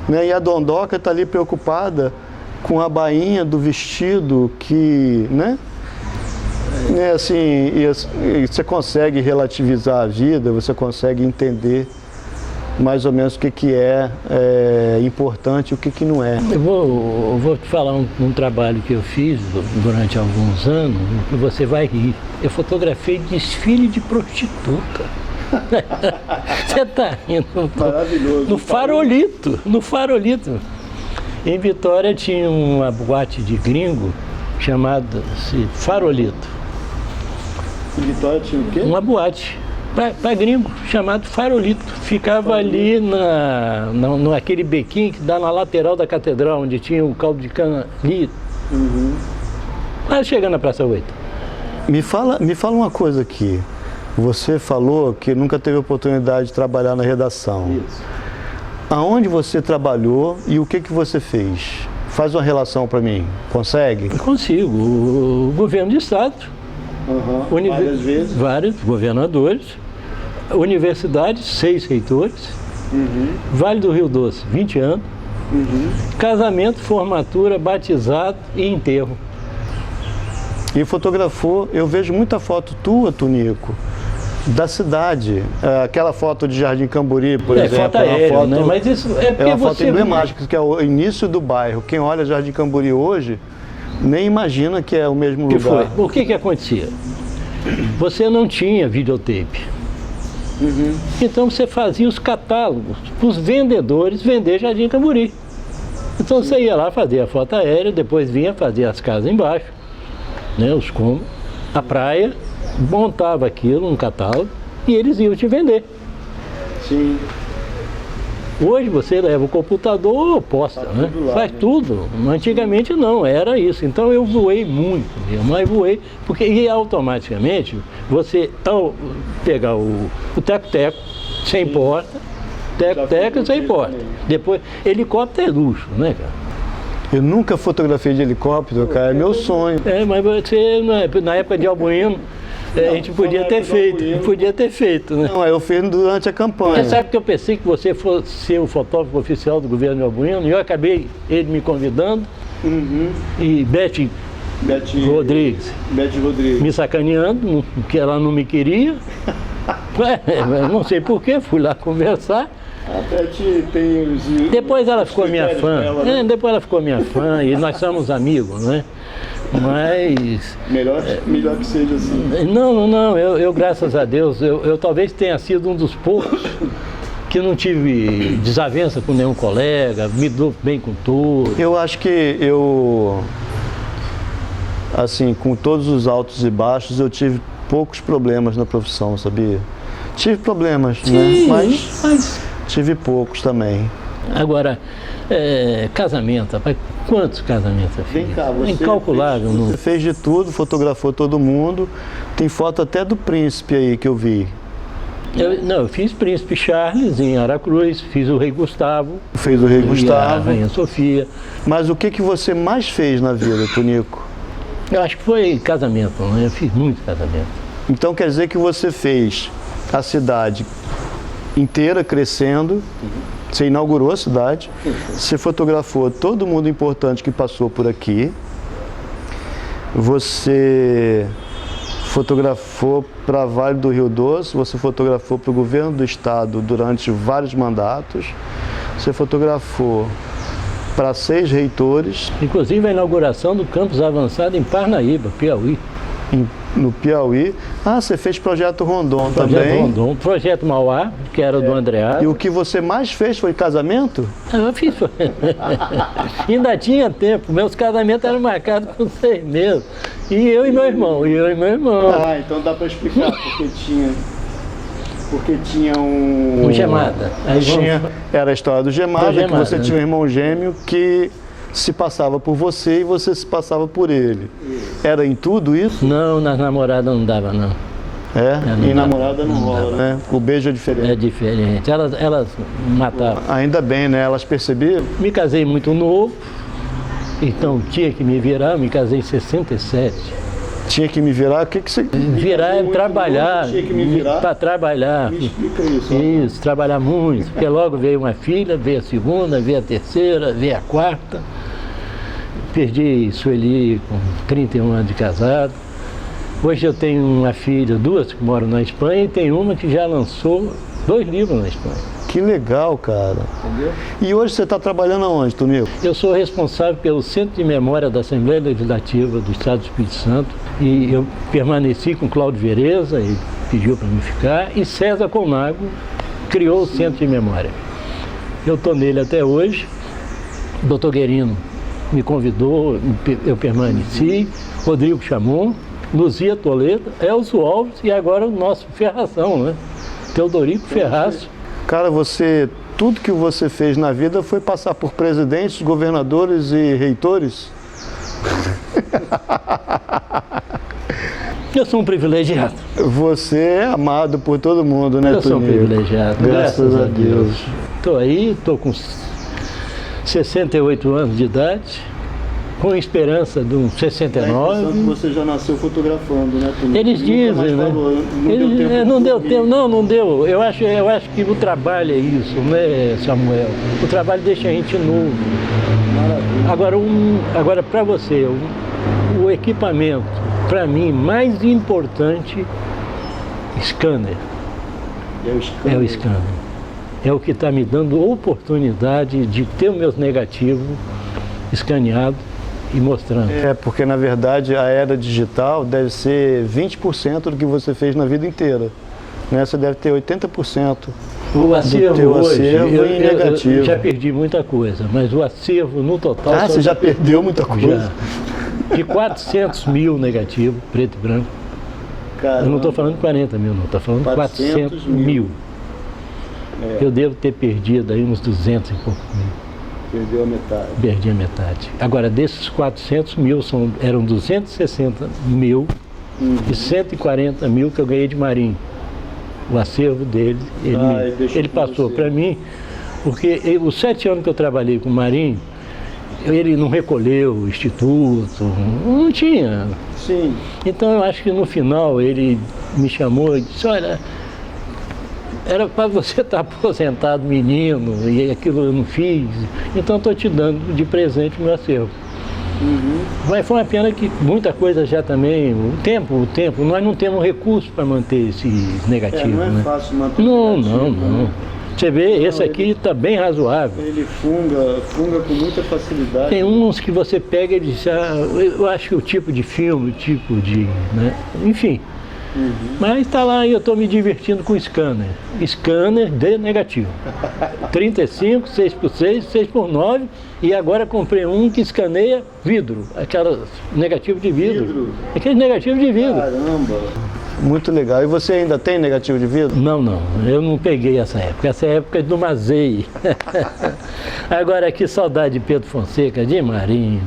né? E a dondoca está ali preocupada com a bainha do vestido que, né? É assim, e você consegue relativizar a vida, você consegue entender mais ou menos o que é importante e o que não é. Eu vou te falar um trabalho que eu fiz durante alguns anos, que você vai rir. Eu fotografei desfile de prostituta. Você está rindo? Maravilhoso. No Farolito. Em Vitória tinha uma boate de gringo chamada Farolito. Em Vitória tinha o quê? Uma boate para gringo chamado Farolito. Ficava ali naquele bequinho que dá na lateral da catedral, onde tinha o caldo de cana ali. Uhum. Mas chegando na Praça 8. Me fala uma coisa aqui. Você falou que nunca teve oportunidade de trabalhar na redação. Isso. Aonde você trabalhou e o que você fez? Faz uma relação para mim. Consegue? Consigo. O governo do estado. Uhum. Várias vezes? Vários governadores. Universidades, 6 reitores. Uhum. Vale do Rio Doce, 20 anos. Uhum. Casamento, formatura, batizado e enterro. E fotografou, eu vejo muita foto tua, Tunico, da cidade. Aquela foto de Jardim Camburi, por exemplo. Foto aérea, foto, né? Mas isso é porque uma foto emblemática, que é o início do bairro. Quem olha Jardim Camburi hoje, nem imagina que é o mesmo lugar. O que acontecia? Você não tinha videotape. Uhum. Então você fazia os catálogos para os vendedores vender Jardim Camburi. Então você ia lá fazer a foto aérea, depois vinha fazer as casas embaixo, né, os cômodos, a praia, montava aquilo, um catálogo, e eles iam te vender. Sim. Hoje você leva o computador, posta, né? Lá, faz tudo. Antigamente não, era isso. Então eu voei muito mesmo, mas voei, porque e automaticamente você, ao pegar o teco-teco, sem porta, teco-teco sem porta. Depois, helicóptero é luxo, né, cara? Eu nunca fotografei de helicóptero, cara, é meu sonho. Mas você, na época de Albuino, a gente podia ter feito, né? Não, eu fiz durante a campanha. Você sabe que eu pensei que você fosse ser o fotógrafo oficial do governo de Albuino, e eu acabei ele me convidando, uhum, e Beth Rodrigues me sacaneando, que ela não me queria. Não sei porquê, fui lá conversar. A Beth tem os... Depois ela ficou minha fã. Depois ela ficou minha fã e nós somos amigos, né? Mas... Melhor que seja assim. Não, eu graças a Deus, eu talvez tenha sido um dos poucos que não tive desavença com nenhum colega, me dou bem com todos. Eu acho que assim, com todos os altos e baixos, eu tive poucos problemas na profissão, sabia? Tive problemas, sim, né? Mas tive poucos também. Agora, casamento, rapaz, quantos casamentos você fez? Vem cá, você incalculável. Você fez de tudo, fotografou todo mundo. Tem foto até do príncipe aí que eu vi. Eu fiz Príncipe Charles em Aracruz, fiz o Rei Gustavo. Fez o Rei Gustavo. A Rainha Sofia. Mas o que você mais fez na vida, Tunico? Eu acho que foi casamento, né? Eu fiz muito casamento. Então quer dizer que você fez a cidade inteira crescendo, Você inaugurou a cidade, você fotografou todo mundo importante que passou por aqui, você fotografou para Vale do Rio Doce, você fotografou para o governo do estado durante vários mandatos, você fotografou para 6 reitores. Inclusive a inauguração do campus avançado em Parnaíba, Piauí. No Piauí. Ah, você fez Projeto Rondon também. Projeto Rondon, Projeto Mauá, que era do Andreado. E o que você mais fez foi casamento? Eu fiz. Ainda tinha tempo, meus casamentos eram marcados com 6 meses. E eu e meu irmão, Ah, então dá para explicar porque tinha um... O Gemada. Era a história do Gemada, que você né? tinha um irmão gêmeo que se passava por você e você se passava por ele. Era em tudo isso? Não, nas namoradas não dava, não. E namorada não rola, né? O beijo é diferente. É diferente. Elas matavam. Ainda bem, né? Elas percebiam? Me casei muito novo, então tinha que me virar. Me casei em 67. Tinha que me virar? O que você... Virar é trabalhar. Tinha que me virar? Para trabalhar. Me explica isso. Isso, trabalhar muito. Porque logo veio uma filha, veio a segunda, veio a terceira, veio a quarta. Perdi Sueli com 31 anos de casado. Hoje eu tenho uma filha, 2 que moram na Espanha e tem uma que já lançou 2 livros na Espanha. Que legal, cara. Entendeu? E hoje você está trabalhando aonde, Tonico? Eu sou responsável pelo Centro de Memória da Assembleia Legislativa do Estado do Espírito Santo e eu permaneci com Cláudio Vereza, ele pediu para me ficar, e César Conago criou o Centro de Memória. Eu estou nele até hoje, o doutor Guerino me convidou, eu permaneci, Rodrigo Chamon, Luzia Toledo, Elzo Alves e agora o nosso Ferração, né? Teodorico Ferraço. Cara, tudo que você fez na vida foi passar por presidentes, governadores e reitores? Eu sou um privilegiado. Você é amado por todo mundo, né, Eu sou um Tonico? privilegiado, graças a Deus. Estou aí, estou com 68 anos de idade, com esperança de uns 69. Você já nasceu fotografando, né, Tonico? Eles dizem, né? Não deu tempo. Não deu. Eu acho que o trabalho é isso, né, Samuel? O trabalho deixa a gente novo. Agora para você, o equipamento, para mim, mais importante, scanner. É o scanner. É o que está me dando oportunidade de ter os meus negativos escaneados e mostrando. É, porque na verdade a era digital deve ser 20% do que você fez na vida inteira. Né? Você deve ter 80%. O acervo do teu hoje, acervo em negativo. eu já perdi muita coisa, mas o acervo no total... Ah, você já perdeu muita coisa? Já. De 400 mil negativos, preto e branco. Caramba. Eu não estou falando 40 mil, não, estou falando 400 mil. É. Eu devo ter perdido aí uns 200 e pouco mil. Perdeu a metade. Perdi a metade. Agora, desses 400 mil, eram 260 mil e 140 mil que eu ganhei de Marinho. O acervo dele, ele passou para mim, porque os 7 anos que eu trabalhei com o Marinho, ele não recolheu o instituto, não tinha. Sim. Então eu acho que no final ele me chamou e disse, olha, era para você estar aposentado menino, e aquilo eu não fiz, então estou te dando de presente o meu acervo. Uhum. Mas foi uma pena que muita coisa já também, o tempo, nós não temos recursos para manter esse negativo. Não é né? fácil manter Não. Né? Você vê, esse aqui está bem razoável. Ele funga com muita facilidade. Tem uns que você pega e diz, eu acho que o tipo de filme, né? Enfim. Uhum. Mas está lá e eu estou me divertindo com scanner. Scanner de negativo. 35, 6x6, 6x9 e agora comprei um que escaneia vidro. Aquela negativo de vidro. Aquele negativo de vidro. Caramba! Muito legal. E você ainda tem negativo de vidro? Não. Eu não peguei essa época. Essa época é do Mazei. Agora, que saudade de Pedro Fonseca, de Marinho,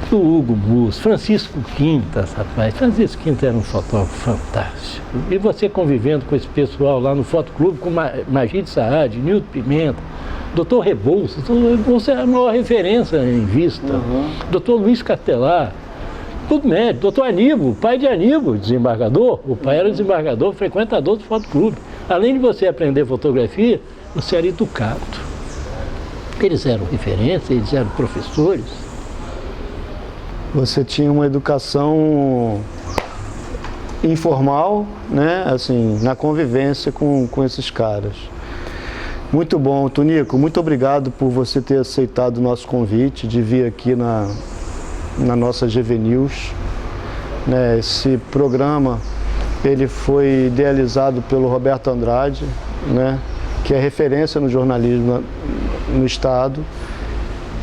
do Hugo Mus, Francisco Quintas, rapaz. Francisco Quintas era um fotógrafo fantástico. E você convivendo com esse pessoal lá no Fotoclube, com Magide Saad, Nilton Pimenta, Dr. Rebouças, você é a maior referência em vista. Dr. Luiz Castelar, tudo médico. Dr. Aníbal, pai de Aníbal, desembargador. O pai era desembargador, frequentador do Fotoclube. Além de você aprender fotografia, você era educado. Eles eram referência, eles eram professores. Você tinha uma educação informal, né? Assim, na convivência com esses caras. Muito bom, Tonico, muito obrigado por você ter aceitado o nosso convite de vir aqui na nossa GV News. Né? Esse programa ele foi idealizado pelo Roberto Andrade, né? Que é referência no jornalismo no estado,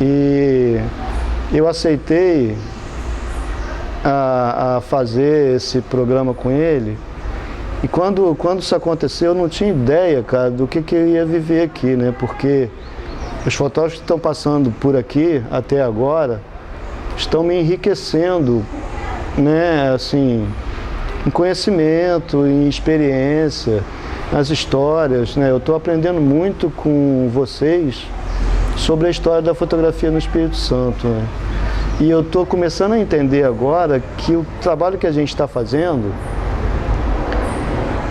e eu aceitei a fazer esse programa com ele. E quando isso aconteceu, eu não tinha ideia, cara, do que eu ia viver aqui, né? Porque os fotógrafos que estão passando por aqui até agora estão me enriquecendo, né? Assim, em conhecimento, em experiência, nas histórias, né? Eu estou aprendendo muito com vocês sobre a história da fotografia no Espírito Santo, né? E eu estou começando a entender agora que o trabalho que a gente está fazendo,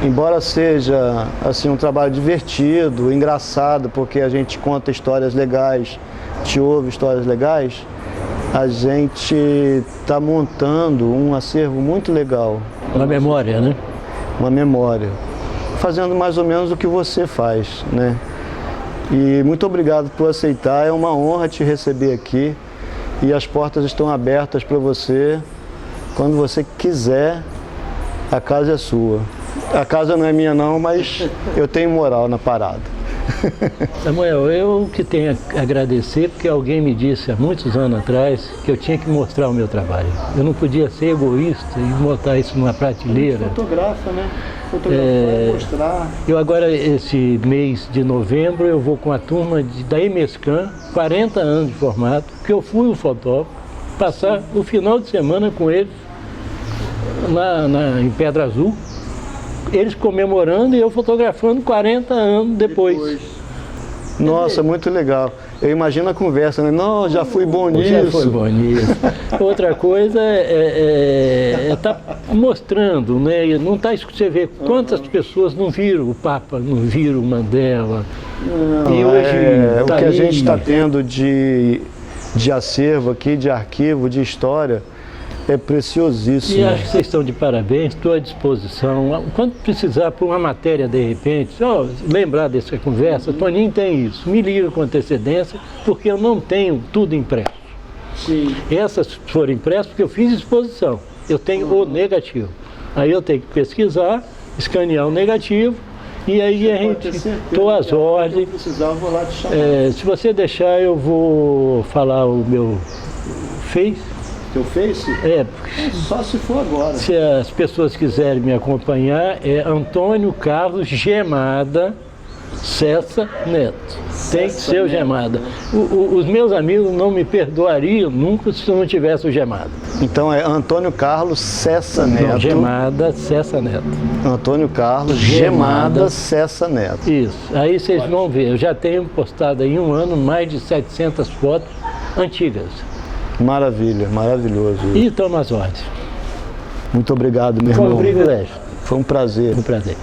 embora seja assim, um trabalho divertido, engraçado, porque a gente conta histórias legais, te ouve histórias legais, a gente está montando um acervo muito legal. Uma memória, né? Uma memória. Fazendo mais ou menos o que você faz, né? E muito obrigado por aceitar, é uma honra te receber aqui. E as portas estão abertas para você. Quando você quiser, a casa é sua. A casa não é minha não, mas eu tenho moral na parada. Samuel, eu que tenho a agradecer porque alguém me disse há muitos anos atrás que eu tinha que mostrar o meu trabalho. Eu não podia ser egoísta e botar isso numa prateleira. Fotografa, né? Fotografar, mostrar. Eu agora, esse mês de novembro, eu vou com a turma da EMESCAN, 40 anos de formato, que eu fui o fotógrafo, passar o final de semana com eles em Pedra Azul, eles comemorando e eu fotografando 40 anos depois. Nossa, muito legal. Eu imagino a conversa, né? Não, já fui bom nisso. Já foi bom nisso. Outra coisa é tá mostrando, né? Não tá, você vê quantas pessoas não viram o Papa, não viram o Mandela. Não, e hoje o que a gente está tendo de acervo aqui, de arquivo, de história, é preciosíssimo. E acho que vocês estão de parabéns, estou à disposição. Quando precisar por uma matéria de repente, só lembrar dessa conversa, Toninho tem isso, me liga com antecedência, porque eu não tenho tudo impresso. Sim. Essas foram impressas porque eu fiz exposição, eu tenho o negativo. Aí eu tenho que pesquisar, escanear o negativo, e aí a gente, estou às ordens. Precisar, eu vou lá te chamar. Se você deixar, eu vou falar o meu Face. Teu Face? Só se for agora. Se as pessoas quiserem me acompanhar, é Antônio Carlos Gemada Cessa Neto. Tem que ser o Gemada. Os meus amigos não me perdoariam nunca se eu não tivesse o Gemada. Então é Antônio Carlos Cessa Neto. Não, Gemada Cessa Neto. Antônio Carlos Gemada Cessa Neto. Isso. Aí vocês vão ver. Eu já tenho postado em um ano mais de 700 fotos antigas. Maravilha, maravilhoso. E estamos às ordens. Muito obrigado, meu irmão. Foi um privilégio. Foi um prazer. Foi um prazer.